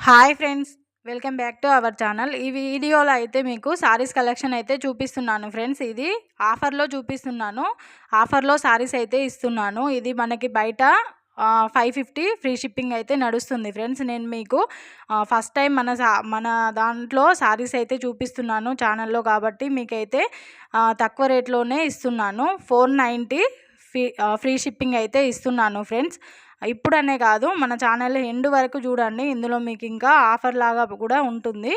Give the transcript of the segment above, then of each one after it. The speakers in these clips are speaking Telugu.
Hi friends, welcome back to our channel. ఈ వీడియోలో అయితే మీకు సారీస్ కలెక్షన్ అయితే చూపిస్తున్నాను ఫ్రెండ్స్. ఇది ఆఫర్లో చూపిస్తున్నాను. ఆఫర్లో సారీస్ అయితే ఇస్తున్నాను. ఇది మనకి బయట 550 ఫ్రీ షిప్పింగ్ అయితే నడుస్తుంది ఫ్రెండ్స్. నేను మీకు ఫస్ట్ టైం మన దాంట్లో సారీస్ అయితే చూపిస్తున్నాను ఛానల్లో, కాబట్టి మీకైతే తక్కువ రేట్లోనే ఇస్తున్నాను. 490 ఫ్రీ షిప్పింగ్ అయితే ఇస్తున్నాను ఫ్రెండ్స్. ఇప్పుడనే కాదు, మన ఛానల్ ఎండ్ వరకు చూడండి. ఇందులో మీకు ఇంకా ఆఫర్ లాగా కూడా ఉంటుంది.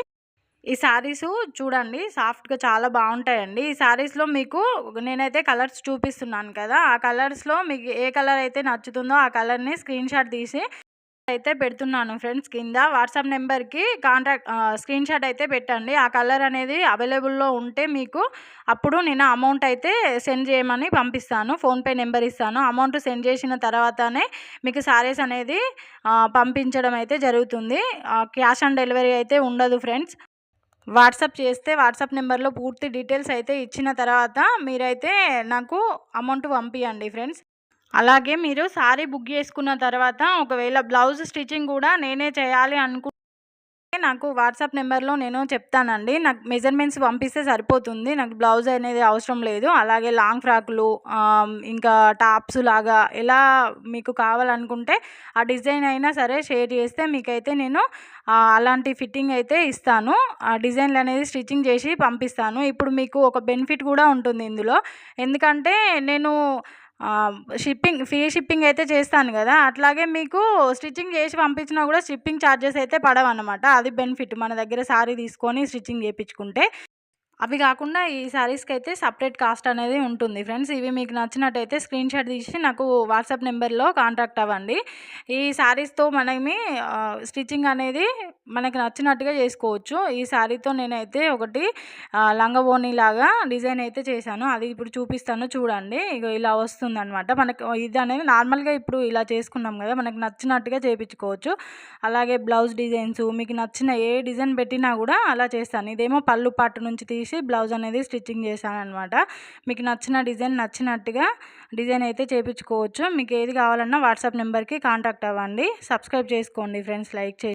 ఈ శారీసు చూడండి, సాఫ్ట్గా చాలా బాగుంటాయండి. ఈ శారీస్లో మీకు నేనైతే కలర్స్ చూపిస్తున్నాను కదా, ఆ కలర్స్లో మీకు ఏ కలర్ అయితే నచ్చుతుందో ఆ కలర్ని స్క్రీన్ షాట్ తీసి అయితే పెడుతున్నాను ఫ్రెండ్స్. కింద వాట్సాప్ నెంబర్కి స్క్రీన్ షాట్ అయితే పెట్టండి. ఆ కలర్ అనేది అవైలబుల్లో ఉంటే మీకు అప్పుడు నేను అమౌంట్ అయితే సెండ్ చేయమని పంపిస్తాను. ఫోన్పే నెంబర్ ఇస్తాను. అమౌంట్ సెండ్ చేసిన తర్వాతనే మీకు సారీస్ అనేది పంపించడం అయితే జరుగుతుంది. క్యాష్ ఆన్ డెలివరీ అయితే ఉండదు ఫ్రెండ్స్. వాట్సాప్ చేస్తే వాట్సాప్ నెంబర్లో పూర్తి డీటెయిల్స్ అయితే ఇచ్చిన తర్వాత మీరైతే నాకు అమౌంట్ పంపించండి ఫ్రెండ్స్. అలాగే మీరు సారీ బుక్ చేసుకున్న తర్వాత ఒకవేళ బ్లౌజ్ స్టిచ్చింగ్ కూడా నేనే చేయాలి అనుకుంటే నాకు వాట్సాప్ నెంబర్లో నేను చెప్తానండి. నాకు మెజర్మెంట్స్ పంపిస్తే సరిపోతుంది. నాకు బ్లౌజ్ అనేది అవసరం లేదు. అలాగే లాంగ్ ఫ్రాకులు, ఇంకా టాప్స్ లాగా ఎలా మీకు కావాలనుకుంటే ఆ డిజైన్ అయినా సరే షేర్ చేస్తే మీకైతే నేను అలాంటి ఫిట్టింగ్ అయితే ఇస్తాను. ఆ డిజైన్లు అనేది స్టిచ్చింగ్ చేసి పంపిస్తాను. ఇప్పుడు మీకు ఒక బెనిఫిట్ కూడా ఉంటుంది ఇందులో. ఎందుకంటే నేను ఫ్రీ షిప్పింగ్ అయితే చేస్తాను కదా, అట్లాగే మీకు స్టిచ్చింగ్ చేసి పంపించినా కూడా షిప్పింగ్ ఛార్జెస్ అయితే పడవన్నమాట. అది బెనిఫిట్ మన దగ్గర సారీ తీసుకొని స్టిచ్చింగ్ చేయించుకుంటే. అవి కాకుండా ఈ శారీస్కి అయితే సపరేట్ కాస్ట్ అనేది ఉంటుంది ఫ్రెండ్స్. ఇవి మీకు నచ్చినట్టయితే స్క్రీన్ షాట్ తీసి నాకు వాట్సాప్ నెంబర్లో కాంటాక్ట్ అవ్వండి. ఈ శారీస్తో మనకి స్టిచ్చింగ్ అనేది మనకి నచ్చినట్టుగా చేసుకోవచ్చు. ఈ శారీతో నేనైతే ఒకటి లంగా లాగా డిజైన్ అయితే చేశాను. అది ఇప్పుడు చూపిస్తాను చూడండి. ఇక ఇలా వస్తుందన్నమాట. మనకు ఇది అనేది నార్మల్గా ఇప్పుడు ఇలా చేసుకున్నాం కదా, మనకు నచ్చినట్టుగా చేయించుకోవచ్చు. అలాగే బ్లౌజ్ డిజైన్స్ మీకు నచ్చిన ఏ డిజైన్ పెట్టినా కూడా అలా చేస్తాను. ఇదేమో పళ్ళు పాటు నుంచి తీసి బ్లౌజ్ అనేది స్టిచ్చింగ్ చేశాను అనమాట. మీకు నచ్చిన డిజైన్ నచ్చినట్టుగా డిజైన్ అయితే చేయించుకోవచ్చు. మీకు ఏది కావాలన్నా వాట్సాప్ నెంబర్కి కాంటాక్ట్ అవ్వండి. సబ్స్క్రైబ్ చేసుకోండి ఫ్రెండ్స్, లైక్ చేయండి.